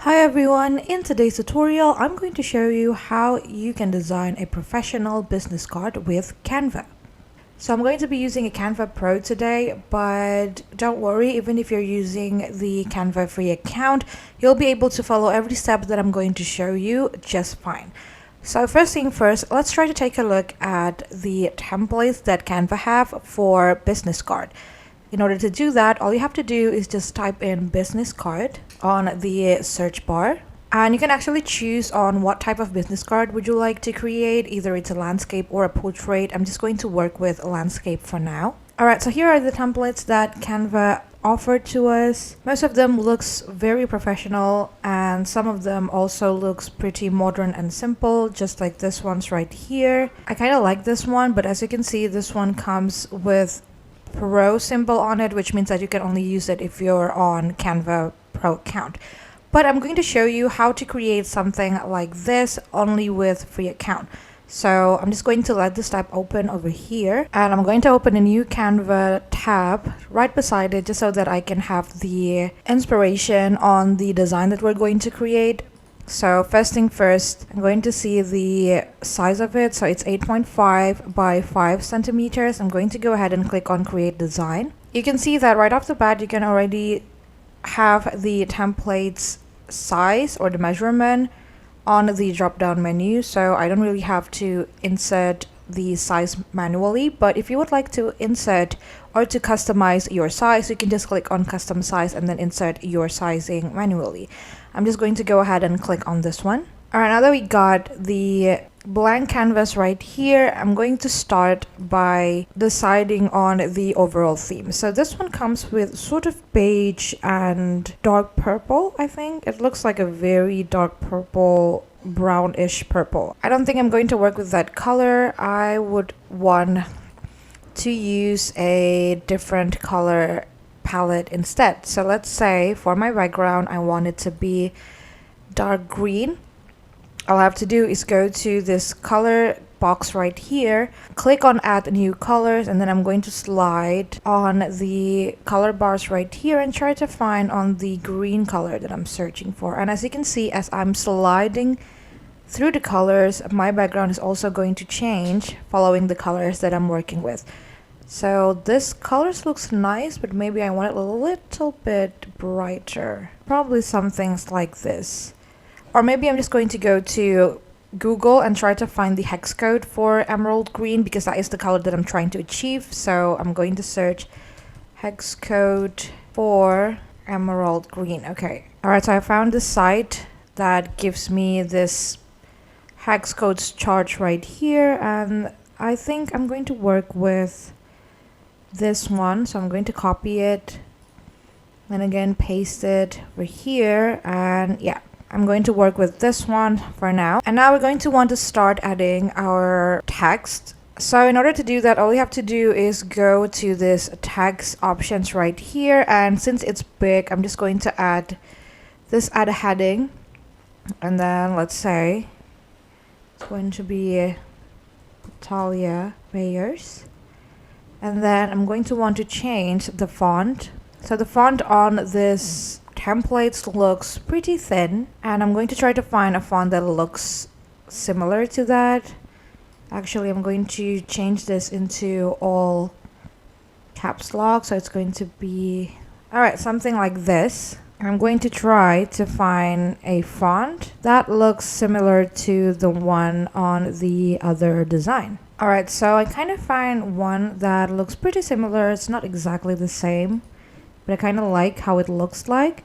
Hi everyone, in today's tutorial I'm going to show you how you can design a professional business card with Canva. So I'm going to be using a Canva Pro today, but don't worry, even if you're using the Canva free account, you'll be able to follow every step that I'm going to show you just fine. So first thing first, let's try to take a look at the templates that Canva have for business card. In order to do that, all you have to do is just type in business card on the search bar. And you can actually choose on what type of business card would you like to create. Either it's a landscape or a portrait. I'm just going to work with a landscape for now. Alright, so here are the templates that Canva offered to us. Most of them looks very professional and some of them also looks pretty modern and simple, just like this one's right here. I kind of like this one, but as you can see, this one comes with Pro symbol on it, which means that you can only use it if you're on Canva Pro account. But I'm going to show you how to create something like this only with free account. So I'm just going to let this tab open over here, and I'm going to open a new Canva tab right beside it just so that I can have the inspiration on the design that we're going to create. So first thing first, I'm going to see the size of it. So it's 8.5 by 5 centimeters. I'm going to go ahead and click on create design. You can see that right off the bat, you can already have the template's size or the measurement on the drop down menu. So I don't really have to insert the size manually, but if you would like to insert or to customize your size, you can just click on custom size and then insert your sizing manually. I'm just going to go ahead and click on this one. Alright, now that we got the blank canvas right here, I'm going to start by deciding on the overall theme. So this one comes with sort of beige and dark purple, I think. It looks like a very dark purple, brownish purple. I don't think I'm going to work with that color. I would want to use a different color palette instead. So let's say for my background I want it to be dark green. All I have to do is go to this color box right here, click on add new colors, and then I'm going to slide on the color bars right here and try to find on the green color that I'm searching for. And as you can see, as I'm sliding through the colors, my background is also going to change following the colors that I'm working with. So this colors looks nice, but maybe I want it a little bit brighter. Probably some things like this. Or maybe I'm just going to go to Google and try to find the hex code for emerald green, because that is the color that I'm trying to achieve. So I'm going to search hex code for emerald green. Okay. Alright, so I found the site that gives me this hex codes chart right here, and I think I'm going to work with this one. So I'm going to copy it and again paste it over here, and yeah, I'm going to work with this one for now. And now we're going to want to start adding our text. So in order to do that, all you have to do is go to this text options right here, and since it's big, I'm just going to add a heading, and then let's say it's going to be Talia Mayers. And then I'm going to want to change the font. So the font on this template looks pretty thin, and I'm going to try to find a font that looks similar to that. Actually, I'm going to change this into all caps lock, so it's going to be alright, something like this. I'm going to try to find a font that looks similar to the one on the other design. Alright, so I kind of find one that looks pretty similar. It's not exactly the same, but I kind of like how it looks like.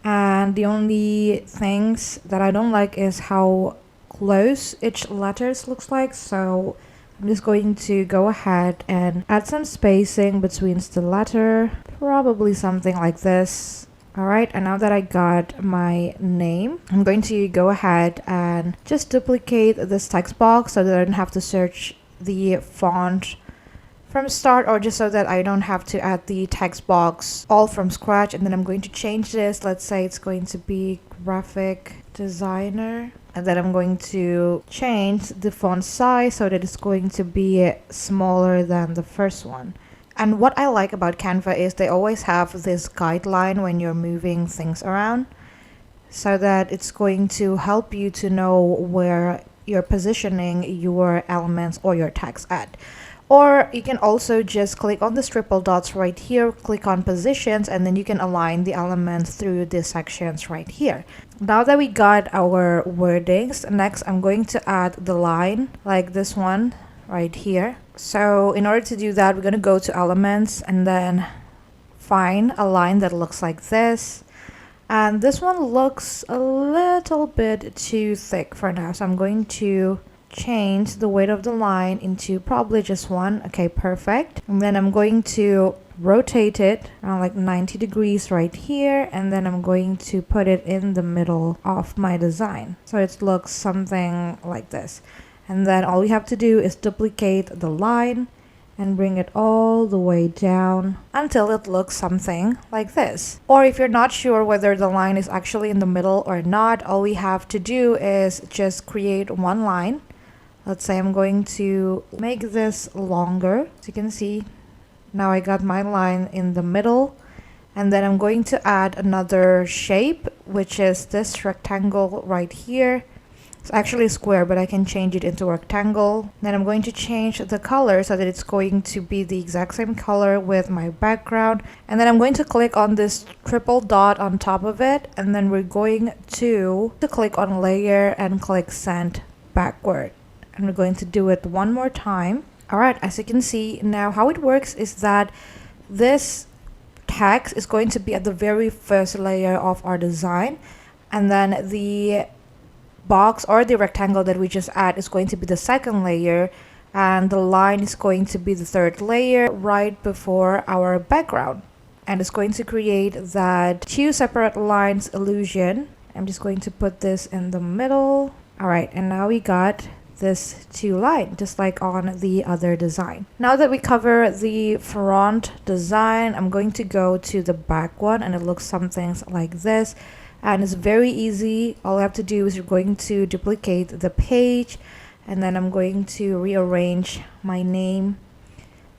And the only things that I don't like is how close each letters looks like. So I'm just going to go ahead and add some spacing between the letter, probably something like this. Alright, and now that I got my name, I'm going to go ahead and just duplicate this text box so that I don't have to search the font from start, or just so that I don't have to add the text box all from scratch. And then I'm going to change this. Let's say it's going to be graphic designer, and then I'm going to change the font size so that it's going to be smaller than the first one. And what I like about Canva is they always have this guideline when you're moving things around. so that it's going to help you to know where you're positioning your elements or your text at. Or you can also just click on this triple dots right here, click on positions, and then you can align the elements through these sections right here. Now that we got our wordings, next I'm going to add the line like this one right here. So in order to do that, we're going to go to elements and then find a line that looks like this. And this one looks a little bit too thick for now, so I'm going to change the weight of the line into probably just 1. Okay, perfect. And then I'm going to rotate it around like 90 degrees right here, and then I'm going to put it in the middle of my design, so it looks something like this. And then all we have to do is duplicate the line and bring it all the way down until it looks something like this. Or if you're not sure whether the line is actually in the middle or not, all we have to do is just create one line. Let's say I'm going to make this longer. As you can see, now I got my line in the middle. And then I'm going to add another shape, which is this rectangle right here. It's actually a square, but I can change it into a rectangle. Then I'm going to change the color so that it's going to be the exact same color with my background. And then I'm going to click on this triple dot on top of it. And then we're going to click on layer and click send backward. And we're going to do it one more time. All right, as you can see now, how it works is that this text is going to be at the very first layer of our design, and then the box or the rectangle that we just add is going to be the second layer, and the line is going to be the third layer right before our background. And it's going to create that two separate lines illusion. I'm just going to put this in the middle. All right, and now we got this two line just like on the other design. Now that we cover the front design, I'm going to go to the back one, and it looks something like this. And it's very easy. All I have to do is you're going to duplicate the page, and then I'm going to rearrange my name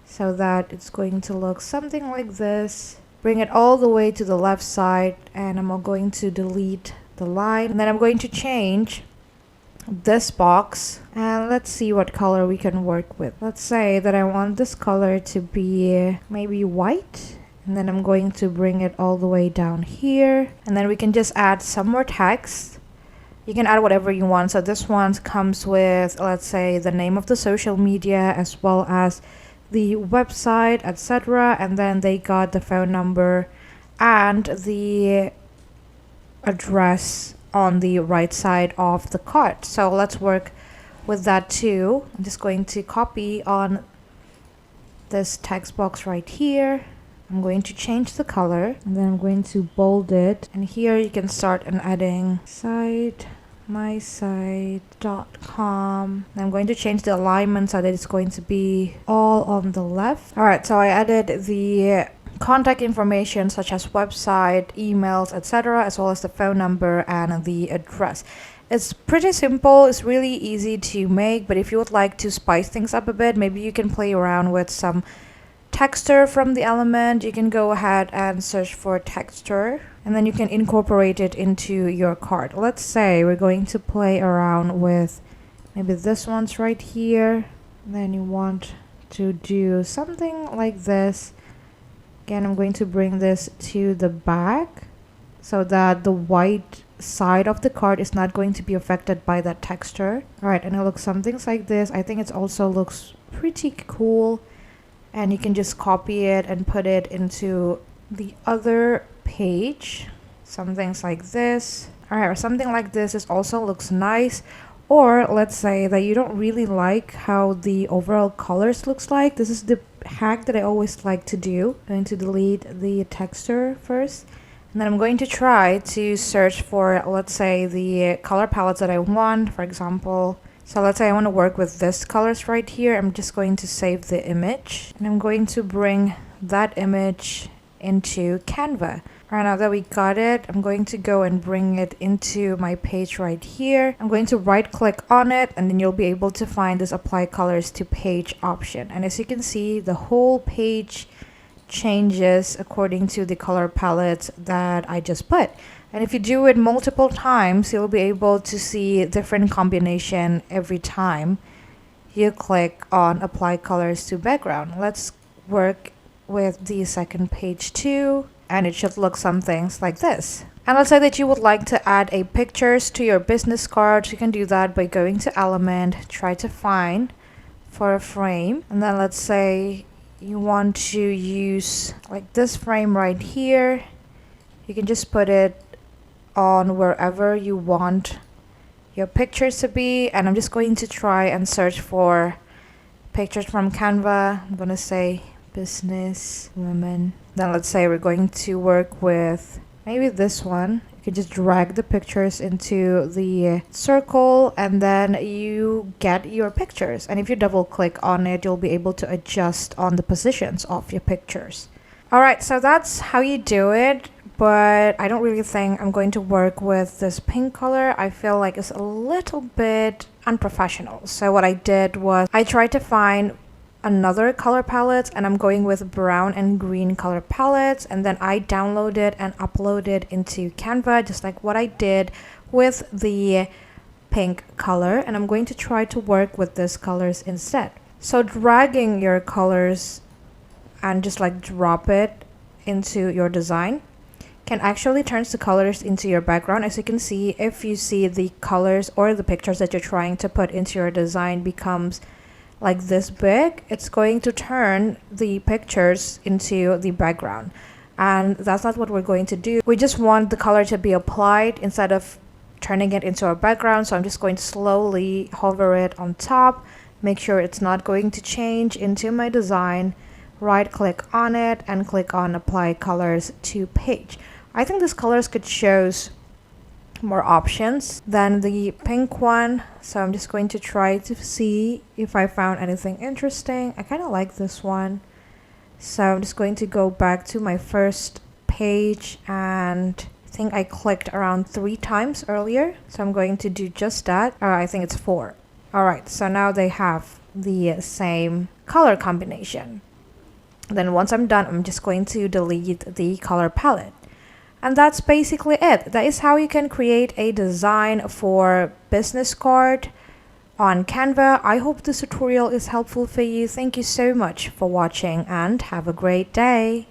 so that it's going to look something like this. Bring it all the way to the left side, and I'm going to delete the line, and then I'm going to change this box, and let's see what color we can work with. Let's say that I want this color to be maybe white, and then I'm going to bring it all the way down here, and then we can just add some more text. You can add whatever you want. So this one comes with, let's say, the name of the social media as well as the website, etc. And then they got the phone number and the address on the right side of the card. So let's work with that too. I'm just going to copy on this text box right here. I'm going to change the color, and then I'm going to bold it. And here you can start and adding site, mysite.com. I'm going to change the alignment so that it's going to be all on the left. All right, so I added the contact information such as website, emails, etc., as well as the phone number and the address. It's pretty simple. It's really easy to make, but if you would like to spice things up a bit, maybe you can play around with some texture from the element. You can go ahead and search for texture, and then you can incorporate it into your card. Let's say we're going to play around with maybe this one's right here. Then you want to do something like this. Again, I'm going to bring this to the back so that the white side of the card is not going to be affected by that texture. All right, and it looks something like this. I think it also looks pretty cool, and you can just copy it and put it into the other page. Some things like this. All right, or something like this. This also looks nice. Or let's say that you don't really like how the overall colors looks like. This is the hack that I always like to do. I'm going to delete the texture first. And then I'm going to try to search for, let's say, the color palettes that I want, for example. So let's say I want to work with this colors right here. I'm just going to save the image. And I'm going to bring that image into Canva. Right, now that we got it, I'm going to go and bring it into my page right here. I'm going to right click on it, and then you'll be able to find this apply colors to page option. And as you can see, the whole page changes according to the color palettes that I just put. And if you do it multiple times, you'll be able to see different combination every time you click on apply colors to background. Let's work with the second page too, and it should look something like this. And let's say that you would like to add a pictures to your business card. You can do that by going to element, try to find for a frame, and then let's say you want to use like this frame right here. You can just put it on wherever you want your pictures to be, and I'm just going to try and search for pictures from Canva. I'm gonna say business women. Then let's say we're going to work with maybe this one. You can just drag the pictures into the circle and then you get your pictures. And if you double click on it, you'll be able to adjust on the positions of your pictures. Alright, so that's how you do it. But I don't really think I'm going to work with this pink color. I feel like it's a little bit unprofessional. So what I did was I tried to find another color palette, and I'm going with brown and green color palettes, and then I downloaded and uploaded into Canva, just like what I did with the pink color, and I'm going to try to work with these colors instead. So dragging your colors and just like drop it into your design can actually turns the colors into your background. As you can see, if you see the colors or the pictures that you're trying to put into your design becomes like this big, it's going to turn the pictures into the background. And that's not what we're going to do. We just want the color to be applied instead of turning it into a background. So I'm just going to slowly hover it on top, make sure it's not going to change into my design, right click on it and click on apply colors to page. I think this colors could shows more options than the pink one, so I'm just going to try to see if I found anything interesting. I kind of like this one, so I'm just going to go back to my first page, and I think I clicked around 3 times earlier, so I'm going to do just that. I think it's 4. Alright, so now they have the same color combination. Then once I'm done, I'm just going to delete the color palette. And that's basically it. That is how you can create a design for business card on Canva. I hope this tutorial is helpful for you. Thank you so much for watching and have a great day.